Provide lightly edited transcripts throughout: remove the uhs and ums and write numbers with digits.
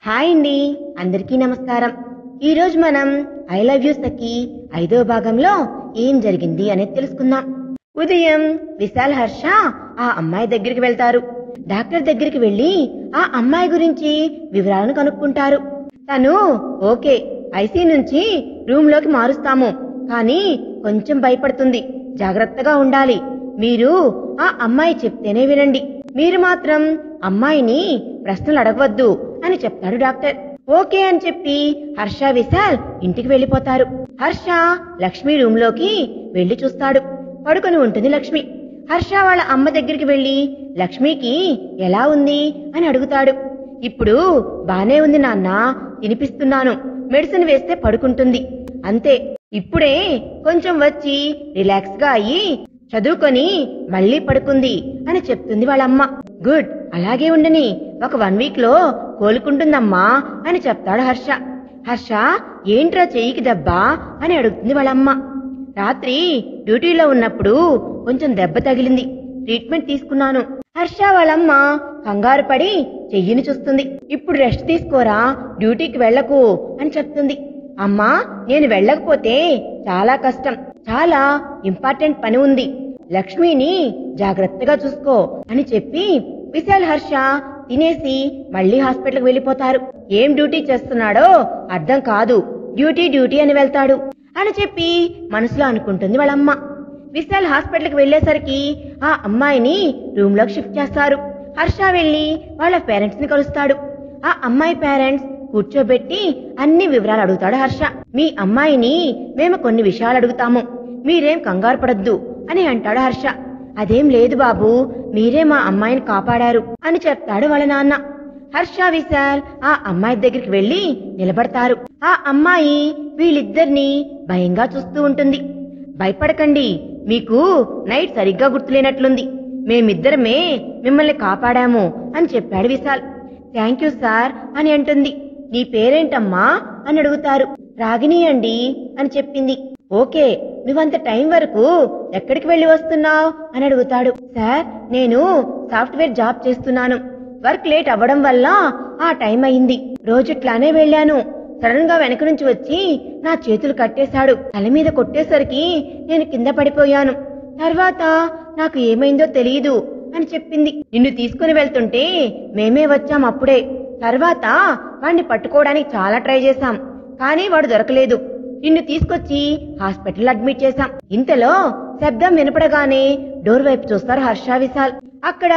Hi అండి, అందరికీ నమస్కారం. ఈరోజు మనం ఐ లవ్ యూ సఖీ 5వ భాగంలో ఏం జరిగింది అనేది తెలుసుకుందాం. ఉదయం విశాల్, హర్ష ఆ అమ్మాయి దగ్గరికి వెళ్తారు. డాక్టర్ దగ్గరికి వెళ్లి ఆ అమ్మాయి గురించి వివరాలను కనుక్కుంటారు. తను ఓకే, ఐసీ నుంచి రూమ్ లోకి మారుస్తాము, కానీ కొంచెం భయపడుతుంది, జాగ్రత్తగా ఉండాలి. మీరు ఆ అమ్మాయి చెప్తేనే వినండి, మీరు మాత్రం అమ్మాయిని ప్రశ్నలు అడగవద్దు అని చెప్తాడు డాక్టర్. ఓకే అని చెప్పి హర్ష, విశాల్ ఇంటికి వెళ్లిపోతారు. హర్ష లక్ష్మి రూమ్ లోకి వెళ్లి చూస్తాడు. పడుకొని ఉంటుంది లక్ష్మి. హర్ష వాళ్ళ అమ్మ దగ్గరికి వెళ్లి లక్ష్మికి ఎలా ఉంది అని అడుగుతాడు. ఇప్పుడు బానే ఉంది నాన్న, తినిపిస్తున్నాను, మెడిసిన్ వేస్తే పడుకుంటుంది, అంతే. ఇప్పుడే కొంచెం వచ్చి రిలాక్స్ గా అయ్యి చదువుకొని మళ్లీ పడుకుంది అని చెప్తుంది వాళ్ళమ్మ. గుడ్, అలాగే ఉండని, ఒక 1 వీక్ లో కోలుకుంటుందమ్మా అని చెప్తాడు హర్ష. హర్ష ఏంట్రా చెయ్యికి దెబ్బా అని అడుగుతుంది వాళ్ళమ్మ. రాత్రి డ్యూటీలో ఉన్నప్పుడు కొంచెం దెబ్బ తగిలింది, ట్రీట్మెంట్ తీసుకున్నాను. హర్ష వాళ్ళమ్మ కంగారు పడి చెయ్యిని చూస్తుంది. ఇప్పుడు రెస్ట్ తీసుకోరా, డ్యూటీకి వెళ్లకు అని చెప్తుంది. అమ్మా, నేను వెళ్ళకపోతే చాలా కష్టం, చాలా ఇంపార్టెంట్ పని ఉంది, లక్ష్మిని జాగ్రత్తగా చూసుకో అని చెప్పి విశాల్, హర్ష తినేసి మళ్లీ హాస్పిటల్కి వెళ్లిపోతారు. ఏం డ్యూటీ చేస్తున్నాడో అర్థం కాదు, డ్యూటీ డ్యూటీ అని వెళ్తాడు అని చెప్పి మనసులో అనుకుంటుంది వాళ్ళమ్మ. విశాల్ హాస్పిటల్కి వెళ్లేసరికి ఆ అమ్మాయిని రూమ్ లోకి షిఫ్ట్ చేస్తారు. హర్ష వెళ్లి వాళ్ళ పేరెంట్స్ ని కలుస్తాడు. ఆ అమ్మాయి పేరెంట్స్ కూర్చోబెట్టి అన్ని వివరాలు అడుగుతాడు హర్ష. మీ అమ్మాయిని మేము కొన్ని విషయాలు అడుగుతాము, మీరేం కంగారు పడద్దు అని అంటాడు హర్ష. అదేం లేదు బాబు, మీరే మా అమ్మాయిని కాపాడారు అని చెప్తాడు వాళ్ళ నాన్న. హర్ష, విశాల్ ఆ అమ్మాయి దగ్గరికి వెళ్లి నిలబడతారు. ఆ అమ్మాయి వీళ్ళిద్దరినీ భయంగా చూస్తూ ఉంటుంది. భయపడకండి, మీకు నైట్ సరిగ్గా గుర్తులేనట్లుంది, మేమిద్దరమే మిమ్మల్ని కాపాడాము అని చెప్పాడు విశాల్. థ్యాంక్ యూ సార్ అని అంటుంది. నీ పేరేంటమ్మా అని అడుగుతారు. రాగిణి అండి అని చెప్పింది. ఓకే, నువ్వంత టైం వరకు ఎక్కడికి వెళ్లి వస్తున్నావు అని అడుగుతాడు. సార్, నేను సాఫ్ట్వేర్ జాబ్ చేస్తున్నాను, వర్క్ లేట్ అవ్వడం వల్ల ఆ టైం అయింది, రోజుట్లానే వెళ్లాను. సడన్ గా వెనక నుంచి వచ్చి నా చేతులు కట్టేశాడు, తల మీద కొట్టేసరికి నేను కింద పడిపోయాను, తర్వాత నాకు ఏమైందో తెలియదు అని చెప్పింది. నిన్ను తీసుకుని వెళ్తుంటే మేమే వచ్చాం అప్పుడే. తర్వాత వాణ్ణి పట్టుకోవడానికి చాలా ట్రై చేశాం, కానీ వాడు దొరకలేదు. నిన్ను తీసుకొచ్చి హాస్పిటల్ అడ్మిట్ చేశాం. ఇంతలో శబ్దం వినపడగానే డోర్ వైపు చూస్తారు హర్ష, విశాల్. అక్కడ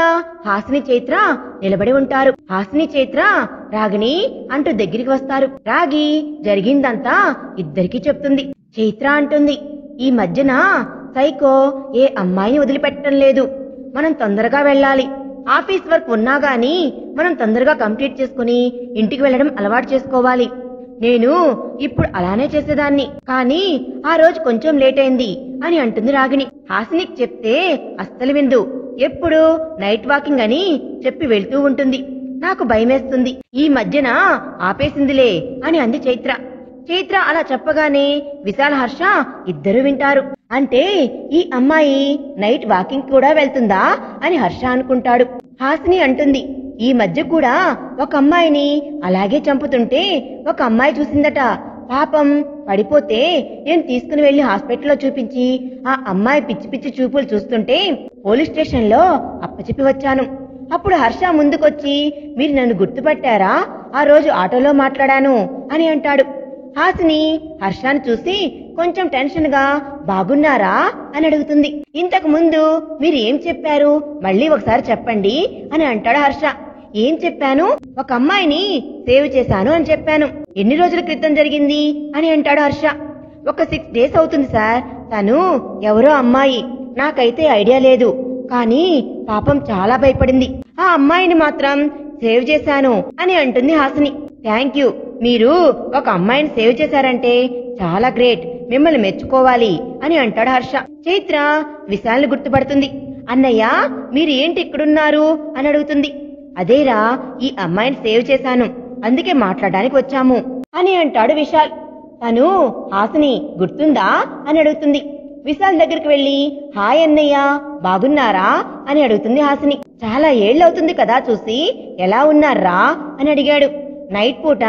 హాసిని, చైత్ర నిలబడి ఉంటారు. హాసిని, చైత్ర రాగిణి అంటూ దగ్గరికి వస్తారు. రాగి జరిగిందంతా ఇద్దరికీ చెప్తుంది. చైత్ర అంటుంది, ఈ మధ్యన సైకో ఏ అమ్మాయిని వదిలిపెట్టడం లేదు, మనం తొందరగా వెళ్ళాలి. ఆఫీస్ వర్క్ ఉన్నా గానీ మనం తొందరగా కంప్లీట్ చేసుకుని ఇంటికి వెళ్లడం అలవాటు చేసుకోవాలి. నేను ఇప్పుడు అలానే చేసేదాన్ని, కానీ ఆ రోజు కొంచెం లేట్ అయింది అని అంటుంది రాగిణి. హాసినికి చెప్తే అస్సలు విందు, ఎప్పుడు నైట్ వాకింగ్ అని చెప్పి వెళ్తూ ఉంటుంది. నాకు భయమేస్తుంది, ఈ మధ్యన ఆపేసిందిలే అని అంది చైత్ర. చైత్ర అలా చెప్పగానే విశాల్, హర్ష ఇద్దరు వింటారు. అంటే ఈ అమ్మాయి నైట్ వాకింగ్ కూడా వెళ్తుందా అని హర్ష అనుకుంటాడు. హాసిని అంటుంది, ఈ మధ్య కూడా ఒక అమ్మాయిని అలాగే చంపుతుంటే ఒక అమ్మాయి చూసిందట, పాపం పడిపోతే నేను తీసుకుని వెళ్లి హాస్పిటల్లో చూపించి ఆ అమ్మాయి పిచ్చి పిచ్చి చూపులు చూస్తుంటే పోలీస్ స్టేషన్ లో అప్పచెప్పి వచ్చాను. అప్పుడు హర్ష ముందుకొచ్చి, మీరు నన్ను గుర్తుపట్టారా, ఆ రోజు ఆటోలో మాట్లాడాను అని అంటాడు. హాసిని హర్షాన్ని చూసి కొంచెం టెన్షన్ గా, బాగున్నారా అని అడుగుతుంది. ఇంతకు ముందు మీరు ఏం చెప్పారు, మళ్ళీ ఒకసారి చెప్పండి అని అంటాడు హర్ష. ఏం చెప్పాను, ఒక అమ్మాయిని సేవ్ చేశాను అని చెప్పాను. ఎన్ని రోజుల క్రితం జరిగింది అని అంటాడు హర్ష. ఒక 6 days అవుతుంది సార్, తను ఎవరో అమ్మాయి, నాకైతే ఐడియా లేదు, కానీ పాపం చాలా భయపడింది. ఆ అమ్మాయిని మాత్రం సేవ్ చేశాను అని అంటుంది హాసిని. థ్యాంక్ యూ, మీరు ఒక అమ్మాయిని సేవ్ చేశారంటే చాలా గ్రేట్, మిమ్మల్ని మెచ్చుకోవాలి అని అంటాడు హర్ష. చైత్ర విశాల్ని గుర్తుపడుతుంది. అన్నయ్య, మీరు ఏంటి ఇక్కడున్నారు అని అడుగుతుంది. అదేరా, ఈ అమ్మాయిని సేవ్ చేశాను, అందుకే మాట్లాడడానికి వచ్చాము అని అంటాడు విశాల్. తను హాసిని గుర్తుందా అని అడుగుతుంది. విశాల్ దగ్గరికి వెళ్లి, హాయ్ అన్నయ్య, బాగున్నారా అని అడుగుతుంది హాసిని. చాలా ఏళ్లవుతుంది కదా చూసి, ఎలా ఉన్నారా అని అడిగాడు. నైట్ పూట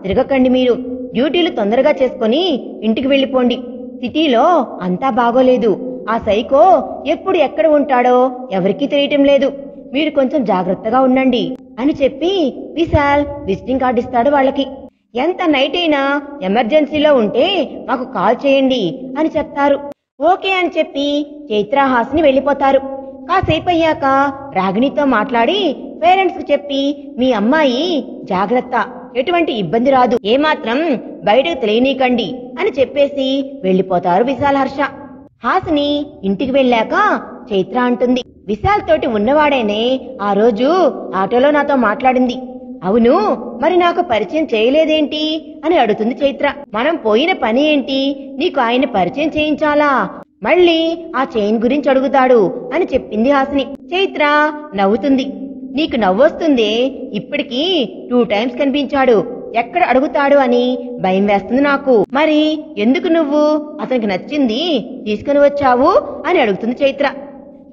తిరగకండి, మీరు డ్యూటీలు తొందరగా చేసుకుని ఇంటికి వెళ్ళిపోండి. సిటీలో అంతా బాగోలేదు. ఆ సైకో ఎప్పుడు ఎక్కడ ఉంటాడో ఎవరికీ తెలియటం లేదు. మీరు కొంచెం జాగ్రత్తగా ఉండండి అని చెప్పి విశాల్ విజిటింగ్ కార్డు ఇస్తాడు వాళ్ళకి. ఎంత నైట్ అయినా ఎమర్జెన్సీలో ఉంటే మాకు కాల్ చేయండి అని చెప్తారు. ఓకే అని చెప్పి చైత్ర హాసిని వెళ్ళిపోతారు. కాసేపు అయ్యాక రాగిణితో మాట్లాడి పేరెంట్స్ కు చెప్పి మీ అమ్మాయి జాగ్రత్త, ఎటువంటి ఇబ్బంది రాదు, ఏమాత్రం బయటకు తెలియనీకండి అని చెప్పేసి వెళ్ళిపోతారు విశాల్ హర్ష. హాసిని ఇంటికి వెళ్ళాక చైత్ర అంటుంది, విశాల్ తోటి ఉన్నవాడేనే ఆ రోజు ఆటోలో నాతో మాట్లాడింది. అవును, మరి నాకు పరిచయం చేయలేదేంటి అని అడుగుతుంది చైత్ర. మనం పోయిన పని ఏంటి, నీకు ఆయన పరిచయం చేయించాలా, మళ్ళీ ఆ చైన్ గురించి అడుగుతాడు అని చెప్పింది హాసిని. చైత్ర నవ్వుతుంది. నీకు నవ్వొస్తుందే, ఇప్పటికీ 2 టైమ్స్ కనిపించాడు, ఎక్కడ అడుగుతాడు అని భయం వేస్తుంది నాకు. మరి ఎందుకు నువ్వు అతనికి నచ్చింది తీసుకుని వచ్చావు అని అడుగుతుంది చైత్ర.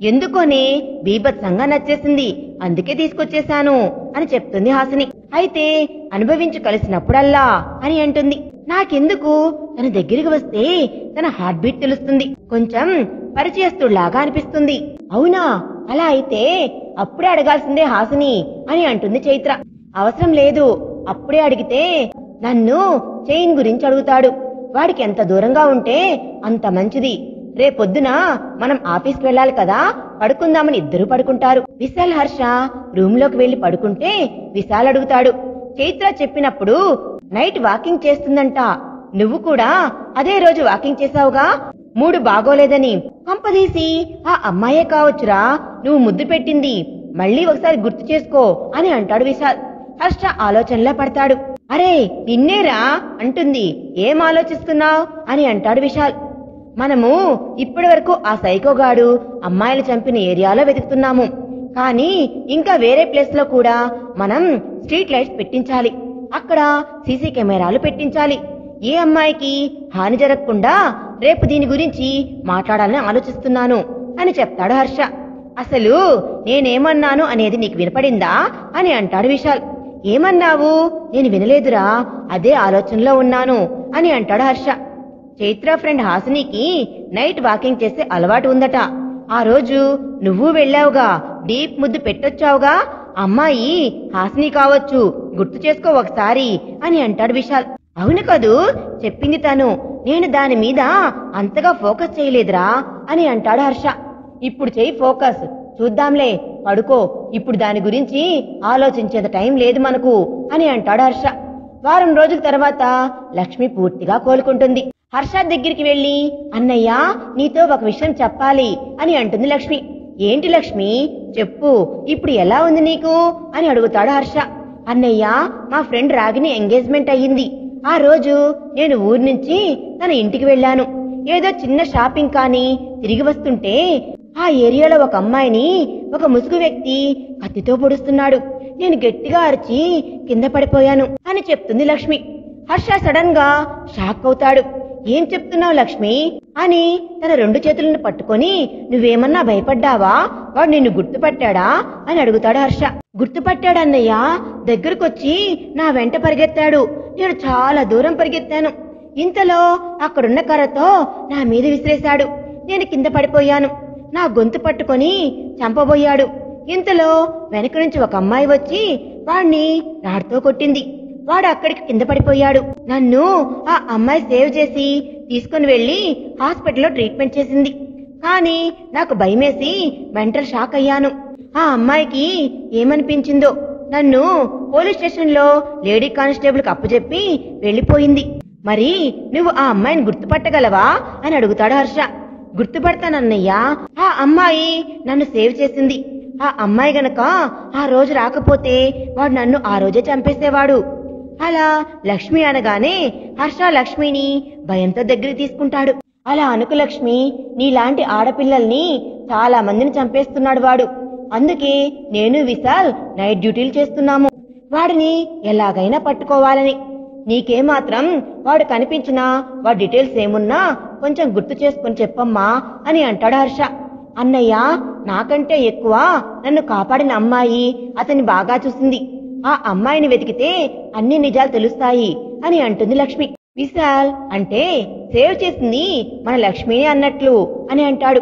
ఎందుకోనే బీభత్సంగా నచ్చేసింది, అందుకే తీసుకొచ్చేశాను అని చెప్తుంది హాసిని. అయితే అనుభవించి కలిసినప్పుడల్లా అని అంటుంది. నాకెందుకు తన దగ్గరికి వస్తే తన హార్ట్ బీట్ తెలుస్తుంది, కొంచెం పరిచయస్తుడిలాగా అనిపిస్తుంది. అవునా, అలా అయితే అప్పుడే అడగాల్సిందే హాసిని అని అంటుంది చైత్ర. అవసరం లేదు, అప్పుడే అడిగితే నన్ను చైన్ గురించి అడుగుతాడు. వాడికి ఎంత దూరంగా ఉంటే అంత మంచిది. రేపొద్దున మనం ఆఫీస్కి వెళ్ళాలి కదా, పడుకుందామని ఇద్దరు పడుకుంటారు. విశాల్ హర్ష రూమ్ లోకి వెళ్లి పడుకుంటే విశాల్ అడుగుతాడు, చైత్ర చెప్పినప్పుడు నైట్ వాకింగ్ చేస్తుందంట, నువ్వు కూడా అదే రోజు వాకింగ్ చేసావుగా, మూడు బాగోలేదని. కంపదీసి ఆ అమ్మాయే కావచ్చురా నువ్వు ముద్దు పెట్టింది, మళ్ళీ ఒకసారి గుర్తు చేసుకో అని అంటాడు విశాల్. హర్ష ఆలోచనలో పడతాడు. అరే నిన్నేరా అంటుంది. ఏం ఆలోచిస్తున్నావు అని అంటాడు విశాల్. మనము ఇప్పటి వరకు ఆ సైకోగాడు అమ్మాయిలు చంపిన ఏరియాలో వెతుకుతున్నాము, కానీ ఇంకా వేరే ప్లేస్ లో కూడా మనం స్ట్రీట్ లైట్స్ పెట్టించాలి, అక్కడ సీసీ కెమెరాలు పెట్టించాలి. ఏ అమ్మాయికి హాని జరగకుండా రేపు దీని గురించి మాట్లాడాలని ఆలోచిస్తున్నాను అని చెప్తాడు హర్ష. అసలు నేనేమన్నాను అనేది నీకు వినపడిందా అని అంటాడు విశాల్. ఏమన్నావు, నేను వినలేదురా, అదే ఆలోచనలో ఉన్నాను అని అంటాడు హర్ష. చైత్ర ఫ్రెండ్ హాసినికి నైట్ వాకింగ్ చేసే అలవాటు ఉందట. ఆ రోజు నువ్వు వెళ్ళావుగా, డీప్ ముద్దు పెట్టొచ్చావుగా, అమ్మాయి హాసిని కావచ్చు, గుర్తు చేసుకో ఒకసారి అని అంటాడు విశాల్. అవును కదూ చెప్పింది తను, నేను దాని మీద అంతగా ఫోకస్ చేయలేదురా అని అంటాడు హర్ష. ఇప్పుడు చెయ్యి ఫోకస్, చూద్దాంలే, పడుకో, ఇప్పుడు దాని గురించి ఆలోచించేంత టైం లేదు మనకు అని అంటాడు హర్ష. వారం రోజుల తర్వాత లక్ష్మి పూర్తిగా కోలుకుంటుంది. హర్ష దగ్గరికి వెళ్లి అన్నయ్య నీతో ఒక విషయం చెప్పాలి అని అంటుంది లక్ష్మి. ఏంటి లక్ష్మి, చెప్పు, ఇప్పుడు ఎలా ఉంది నీకు అని అడుగుతాడు హర్ష. అన్నయ్య, మా ఫ్రెండ్ రాగిని ఎంగేజ్మెంట్ అయ్యింది. ఆ రోజు నేను ఊరి నుంచి తన ఇంటికి వెళ్ళాను. ఏదో చిన్న షాపింగ్ కానీ తిరిగి వస్తుంటే ఆ ఏరియాలో ఒక అమ్మాయిని ఒక ముసుగు వ్యక్తి కత్తితో పొడుస్తున్నాడు. నేను గట్టిగా అరిచి కింద పడిపోయాను అని చెప్తుంది లక్ష్మి. హర్ష సడన్ గా షాక్ అవుతాడు. ఏం చెప్తున్నావు లక్ష్మి అని తన 2 చేతులను పట్టుకొని, నువ్వేమన్నా భయపడ్డావా, వాడు నిన్ను గుర్తుపట్టాడా అని అడుగుతాడు హర్ష. గుర్తుపట్టాడన్నయ్య, దగ్గరకొచ్చి నా వెంట పరిగెత్తాడు. నేను చాలా దూరం పరిగెత్తాను. ఇంతలో అక్కడున్న కర్రతో నా మీద విసిరేశాడు. నేను కింద పడిపోయాను. నా గొంతు పట్టుకొని చంపబోయాడు. ఇంతలో వెనక నుంచి ఒక అమ్మాయి వచ్చి వాణ్ణి రాడ్తో కొట్టింది. వాడు అక్కడికి కింద పడిపోయాడు. నన్ను ఆ అమ్మాయి సేవ్ చేసి తీసుకుని వెళ్లి హాస్పిటల్లో ట్రీట్మెంట్ చేసింది. కానీ నాకు భయమేసి మెంటల్ షాక్ అయ్యాను. ఆ అమ్మాయికి ఏమనిపించిందో నన్ను పోలీస్ స్టేషన్లో లేడీ కానిస్టేబుల్కి అప్పచెప్పి వెళ్లిపోయింది. మరి నువ్వు ఆ అమ్మాయిని గుర్తుపట్టగలవా అని అడుగుతాడు హర్ష. గుర్తుపడతానన్నయ్యా, ఆ అమ్మాయి నన్ను సేవ్ చేసింది. ఆ అమ్మాయి గనక ఆ రోజు రాకపోతే వాడు నన్ను ఆ రోజే చంపేసేవాడు. అలా లక్ష్మి అనగానే హర్ష లక్ష్మిని భయంతో దగ్గరికి తీసుకుంటాడు. అలా అనుకు లక్ష్మి, నీలాంటి ఆడపిల్లల్ని చాలా మందిని చంపేస్తున్నాడు వాడు. అందుకే నేను విశాల్ నైట్ డ్యూటీలు చేస్తున్నాము, వాడిని ఎలాగైనా పట్టుకోవాలని. నీకేమాత్రం వాడు కనిపించినా వాడి డీటెయిల్స్ ఏమున్నా కొంచెం గుర్తు చేసుకుని చెప్పమ్మా అని అంటాడు హర్ష. అన్నయ్య, నాకంటే ఎక్కువ నన్ను కాపాడిన అమ్మాయి అతన్ని బాగా చూసింది. ఆ అమ్మాయిని వెతికితే అన్ని నిజాలు తెలుస్తాయి అని అంటుంది లక్ష్మి. విశాల్ అంటే సేవ్ చేసింది మన లక్ష్మిని అన్నట్లు అని అంటాడు.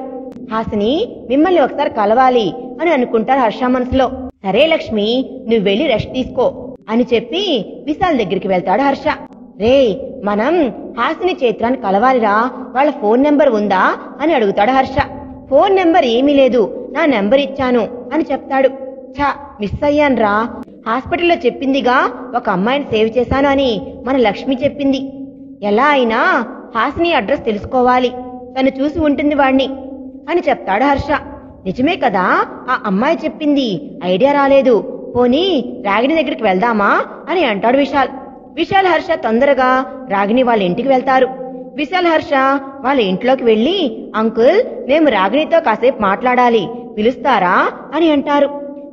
హాసిని మిమ్మల్ని ఒకసారి కలవాలి అని అనుకుంటారు హర్ష మనసులో. సరే లక్ష్మి, నువ్వు వెళ్ళి రెస్ట్ తీసుకో అని చెప్పి విశాల్ దగ్గరికి వెళ్తాడు హర్ష. రే, మనం హాసిని చైత్రాన్ని కలవాలిరా, వాళ్ళ ఫోన్ నెంబర్ ఉందా అని అడుగుతాడు హర్ష. ఫోన్ నెంబర్ ఏమీ లేదు, నా నెంబర్ ఇచ్చాను అని చెప్తాడు. ఛా, మిస్ అయ్యాన్రా. హాస్పిటల్లో చెప్పిందిగా ఒక అమ్మాయిని సేవ్ చేశాను అని మన లక్ష్మి చెప్పింది. ఎలా అయినా హాసిని అడ్రస్ తెలుసుకోవాలి, తను చూసి ఉంటుంది వాణ్ణి అని చెప్తాడు హర్ష. నిజమే కదా, ఆ అమ్మాయి చెప్పింది, ఐడియా రాలేదు. పోనీ రాగిణి దగ్గరికి వెళ్దామా అని అంటాడు విశాల్. విశాల్ హర్ష తొందరగా రాగిణి వాళ్ళ ఇంటికి వెళ్తారు. విశాల్ హర్ష వాళ్ళ ఇంట్లోకి వెళ్లి, అంకుల్, మేము రాగిణితో కాసేపు మాట్లాడాలి, పిలుస్తారా అని అంటారు.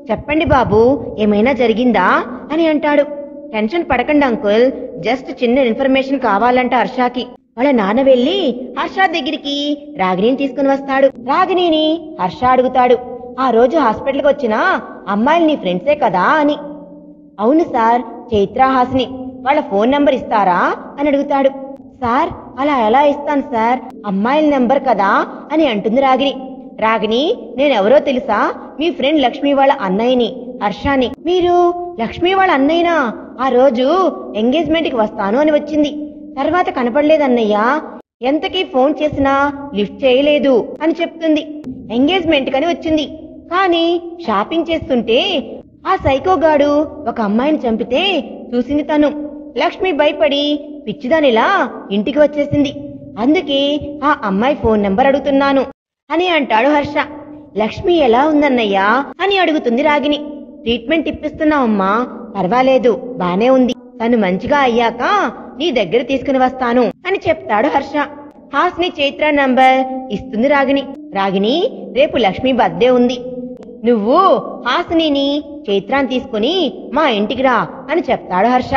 చెప్పండి బాబు, ఏమైనా జరిగిందా అని అంటాడు. టెన్షన్ పడకండి అంకుల్, జస్ట్ చిన్న ఇన్ఫర్మేషన్ కావాలంట హర్షకి. వాళ్ళ నాన్న వెళ్లి హర్ష దగ్గరికి రాగిణిని తీసుకుని వస్తాడు. రాగిణిని హర్ష అడుగుతాడు, ఆ రోజు హాస్పిటల్కి వచ్చిన అమ్మాయిలు నీ ఫ్రెండ్సే కదా అని. అవును సార్, చైత్ర, హాసిని. వాళ్ళ ఫోన్ నెంబర్ ఇస్తారా అని అడుగుతాడు. సార్, అలా ఎలా ఇస్తాను సార్, అమ్మాయిల నెంబర్ కదా అని అంటుంది రాగిణి. రాగిణి, నేనెవరో తెలుసా? మీ ఫ్రెండ్ లక్ష్మి వాళ్ళ అన్నయ్యని, హర్షాని. మీరు లక్ష్మి వాళ్ళ అన్నయ్యనా? ఆ రోజు ఎంగేజ్మెంట్ కి వస్తాను అని వచ్చింది, తర్వాత కనపడలేదన్నయ్యా. ఎంతకీ ఫోన్ చేసినా లిఫ్ట్ చేయలేదు అని చెప్తుంది. ఎంగేజ్మెంట్ కని వచ్చింది, కానీ షాపింగ్ చేస్తుంటే ఆ సైకోగాడు ఒక అమ్మాయిని చంపితే చూసింది తను. లక్ష్మి భయపడి పిచ్చిదానిలా ఇంటికి వచ్చేసింది, అందుకే ఆ అమ్మాయి ఫోన్ నెంబర్ అడుగుతున్నాను అని అంటాడు హర్ష. లక్ష్మి ఎలా ఉందన్నయ్యా అని అడుగుతుంది రాగిణి. ట్రీట్మెంట్ ఇప్పిస్తున్నావమ్మా, పర్వాలేదు, బానే ఉంది. తను మంచిగా అయ్యాక నీ దగ్గర తీసుకుని వస్తాను అని చెప్తాడు హర్ష. హాసిని చైత్ర నంబర్ ఇస్తుంది రాగిణి. రాగిణి, రేపు లక్ష్మి బర్త్డే ఉంది, నువ్వు హాసినిని చైత్రాన్ని తీసుకుని మా ఇంటికి రా అని చెప్తాడు హర్ష.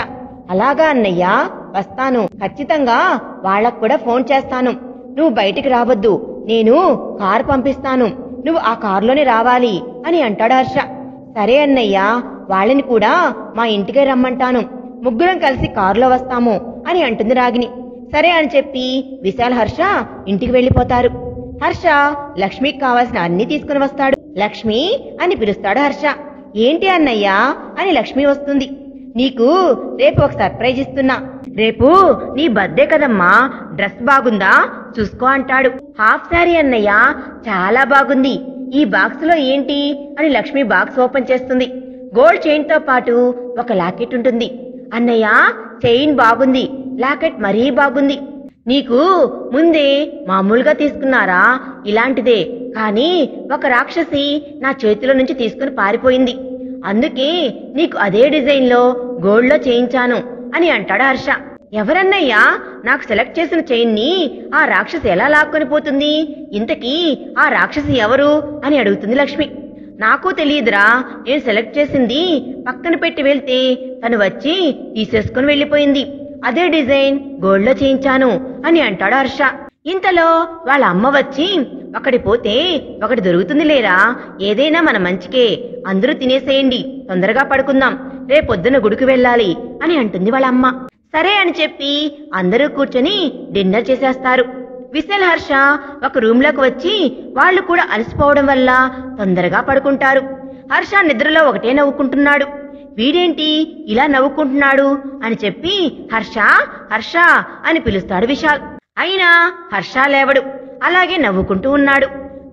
అలాగా అన్నయ్యా, వస్తాను, ఖచ్చితంగా వాళ్ళకు కూడా ఫోన్ చేస్తాను. నువ్వు బయటికి రావద్దు, నేను కారు పంపిస్తాను, నువ్వు ఆ కారులోనే రావాలి అని అంటాడు హర్ష. సరే అన్నయ్యా, వాళ్ళని కూడా మా ఇంటికే రమ్మంటాను, ముగ్గురం కలిసి కారులో వస్తాము అని అంటుంది రాగిణి. సరే అని చెప్పి విశాల్ హర్ష ఇంటికి వెళ్లిపోతారు. హర్ష లక్ష్మికి కావాల్సిన అన్ని తీసుకుని వస్తాడు. లక్ష్మి అని పిలుస్తాడు హర్ష. ఏంటి అన్నయ్యా అని లక్ష్మి వస్తుంది. నీకు రేపు ఒక సర్ప్రైజ్ ఇస్తున్నా, రేపు నీ బర్త్డే కదమ్మా, డ్రెస్ బాగుందా చూసుకో అంటాడు. హాఫ్ శారీ అన్నయ్య, చాలా బాగుంది. ఈ బాక్స్ లో ఏంటి అని లక్ష్మి బాక్స్ ఓపెన్ చేస్తుంది. గోల్డ్ చైన్ తో పాటు ఒక లాకెట్ ఉంటుంది. అన్నయ్య, చైన్ బాగుంది, లాకెట్ మరీ బాగుంది. నీకు ముందే మామూలుగా తీసుకున్నారా? ఇలాంటిదే, కానీ ఒక రాక్షసి నా చేతిలో నుంచి తీసుకుని పారిపోయింది, అందుకే నీకు అదే డిజైన్ లో గోల్డ్ లో చేయించాను అని అంటాడు హర్ష. ఎవరన్నయ్యా నాకు సెలెక్ట్ చేసిన చైన్ ని ఆ రాక్షసి ఎలా లాక్కొని పోతుంది? ఇంతకీ ఆ రాక్షసి ఎవరు అని అడుగుతుంది లక్ష్మి. నాకు తెలియదురా, నేను సెలెక్ట్ చేసింది పక్కన పెట్టి వెళ్తే తను వచ్చి తీసేసుకుని వెళ్లిపోయింది, అదే డిజైన్ గోల్డ్ లో చేయించాను అని అంటాడు హర్ష. ఇంతలో వాళ్ళ అమ్మ వచ్చి, ఒకటి పోతే ఒకటి దొరుకుతుంది లేరా, ఏదైనా మన మంచికే, అందరూ తినేసేయండి, తొందరగా పడుకుందాం, రేపొద్దున గుడికి వెళ్ళాలి అని అంటుంది వాళ్ళ అమ్మ. సరే అని చెప్పి అందరూ కూర్చొని డిన్నర్ చేసేస్తారు. విశాల్ హర్ష ఒక రూమ్ లోకి వచ్చి వాళ్ళు కూడా అలసిపోవడం వల్ల తొందరగా పడుకుంటారు. హర్ష నిద్రలో ఒకటే నవ్వుకుంటున్నాడు. వీడేంటి ఇలా నవ్వుకుంటున్నాడు అని చెప్పి హర్ష హర్ష అని పిలుస్తాడు విశాల్. అయినా హర్ష లేవడు, అలాగే నవ్వుకుంటూ ఉన్నాడు.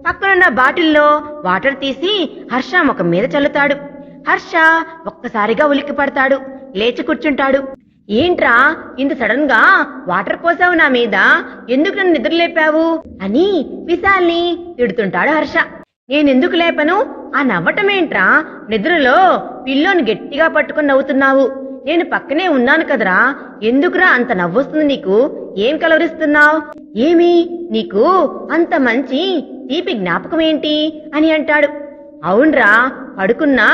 పక్కనున్న బాటిల్లో వాటర్ తీసి హర్ష ముఖం మీద చల్లుతాడు. హర్ష ఒక్కసారిగా ఉలిక్కి పడతాడు, లేచి కూర్చుంటాడు. ఏంట్రా ఇంత సడన్ గా వాటర్ పోసావు నా మీద, ఎందుకు నన్ను నిద్రలేపావు అని విశాల్ని తిడుతుంటాడు హర్ష. నేనెందుకు లేపను? ఆ నవ్వటమేంట్రా, నిద్రలో పిల్లోని గట్టిగా పట్టుకుని నవ్వుతున్నావు, నేను పక్కనే ఉన్నాను కదరా, ఎందుకురా అంత నవ్వొస్తుంది నీకు? ఏం కలవరిస్తున్నావు? ఏమి నీకు అంత మంచి తీపి జ్ఞాపకం ఏంటి అని అంటాడు. అవునరా, పడుకున్నా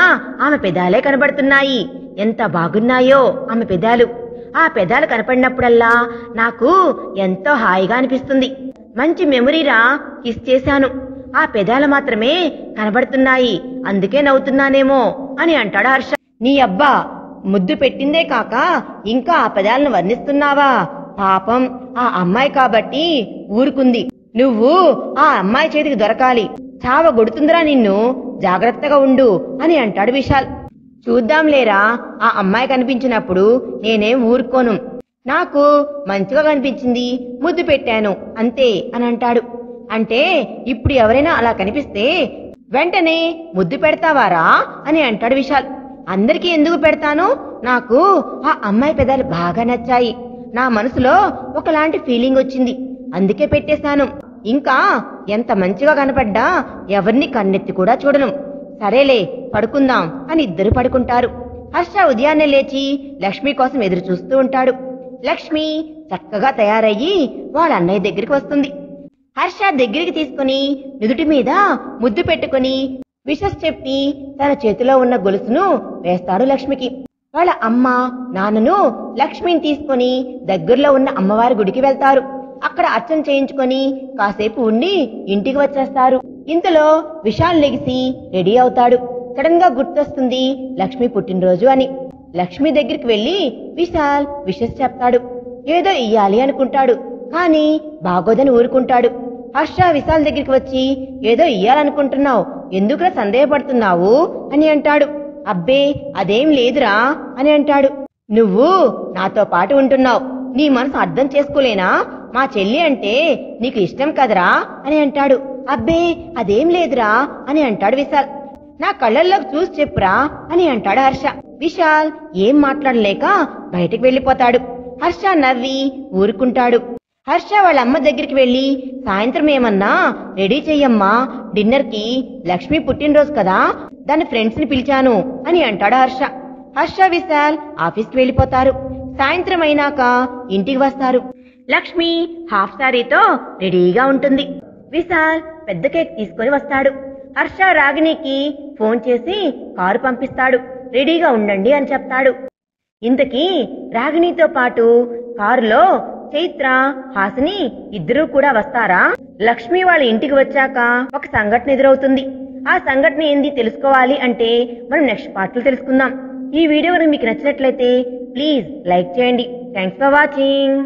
ఆమె పెదాలే కనబడుతున్నాయి, ఎంత బాగున్నాయో ఆమె పెదాలు. ఆ పెదాలు కనపడినప్పుడల్లా నాకు ఎంతో హాయిగా అనిపిస్తుంది. మంచి మెమరీరా, కిస్ చేశాను, ఆ పెదాలు మాత్రమే కనబడుతున్నాయి, అందుకే నవ్వుతున్నానేమో అని అంటాడు హర్ష. నీ అబ్బా ముద్దు పెట్టిందే కాక ఇంకా ఆ పదాలను వర్ణిస్తున్నావా? పాపం ఆ అమ్మాయి కాబట్టి ఊరుకుంది. నువ్వు ఆ అమ్మాయి చేతికి దొరకాలి. చావగొడుతుందిరా నిన్ను, జాగ్రత్తగా ఉండు అని అంటాడు విశాల్. చూద్దాంలేరా, ఆ అమ్మాయి కనిపించినప్పుడు నేనేం ఊరుకోను. నాకు మంచిగా కనిపించింది, ముద్దు పెట్టాను అంతే అని అంటాడు. అంటే ఇప్పుడు ఎవరైనా అలా కనిపిస్తే వెంటనే ముద్దు పెడతావారా అని అంటాడు విశాల్. అందరికీ ఎందుకు పెడతాను? నాకు ఆ అమ్మాయి పెదాలు బాగా నచ్చాయి. నా మనసులో ఒకలాంటి ఫీలింగ్ వచ్చింది, అందుకే పెట్టేశాను. ఇంకా ఎంత మంచిగా కనపడ్డా ఎవరిని కన్నెత్తి కూడా చూడను. సరేలే పడుకుందాం అని ఇద్దరు పడుకుంటారు. హర్ష ఉదయాన్నే లేచి లక్ష్మి కోసం ఎదురు చూస్తూ ఉంటాడు. లక్ష్మి చక్కగా తయారయ్యి వాళ్ళ అన్నయ్య దగ్గరికి వస్తుంది. హర్ష దగ్గరికి తీసుకుని నుదుటి మీద ముద్దు పెట్టుకుని విషస్ చెప్పి తన చేతిలో ఉన్న గొలుసును వేస్తాడు లక్ష్మికి. వాళ్ళ అమ్మ నాన్నను లక్ష్మిని తీసుకుని దగ్గరలో ఉన్న అమ్మవారి గుడికి వెళ్తారు. అక్కడ అర్చన చేయించుకొని కాసేపు ఉండి ఇంటికి వచ్చేస్తారు. ఇంతలో విశాల్ లెగిసి రెడీ అవుతాడు. సడన్ గా గుర్తొస్తుంది లక్ష్మి పుట్టినరోజు అని. లక్ష్మి దగ్గరికి వెళ్లి విశాల్ విషస్ చెప్తాడు. ఏదో ఇయ్యాలి అనుకుంటాడు, కానీ బాగోదని ఊరుకుంటాడు. హర్ష విశాల్ దగ్గరికి వచ్చి ఏదో ఇయ్యాలనుకుంటున్నావు, ఎందుకులా సందేహపడుతున్నావు అని అంటాడు. అబ్బే అదేం లేదురా అని అంటాడు. నువ్వు నాతో పాటు ఉంటున్నావు, నీ మనసు అర్థం చేసుకోలేనా? మా చెల్లి అంటే నీకు ఇష్టం కదరా అని అంటాడు. అబ్బే అదేం లేదురా అని అంటాడు విశాల్. నా కళ్ళల్లోకి చూసి చెప్పురా అని అంటాడు హర్ష. విశాల్ ఏం మాట్లాడలేక బయటికి వెళ్లిపోతాడు. హర్ష నవ్వి ఊరుకుంటాడు. హర్ష వాళ్ళ అమ్మ దగ్గరికి వెళ్లి సాయంత్రం ఏమన్నా రెడీ చెయ్యమ్మా, డిన్నర్ కి లక్ష్మి పుట్టినరోజు కదా, దాని ఫ్రెండ్స్ ని పిలిచాను అని అంటాడు హర్ష. హర్ష విశాల్ ఆఫీస్కి వెళ్లిపోతారు. సాయంత్రం అయినాక ఇంటికి వస్తారు. లక్ష్మి హాఫ్ సారీతో రెడీగా ఉంటుంది. విశాల్ పెద్ద కేక్ తీసుకుని వస్తాడు. హర్ష రాగిణికి ఫోన్ చేసి కారు పంపిస్తాడు. రెడీగా ఉండండి అని చెప్తాడు. ఇంతకీ రాగిణితో పాటు కారులో చైత్ర, హాసిని ఇద్దరూ కూడా వస్తారా? లక్ష్మి వాళ్ళ ఇంటికి వచ్చాక ఒక సంఘటన ఎదురవుతుంది. ఆ సంఘటన ఏంది తెలుసుకోవాలి అంటే మనం నెక్స్ట్ పార్ట్ లో తెలుసుకుందాం. ఈ వీడియో మీకు నచ్చినట్లయితే ప్లీజ్ లైక్ చేయండి. Thanks for watching.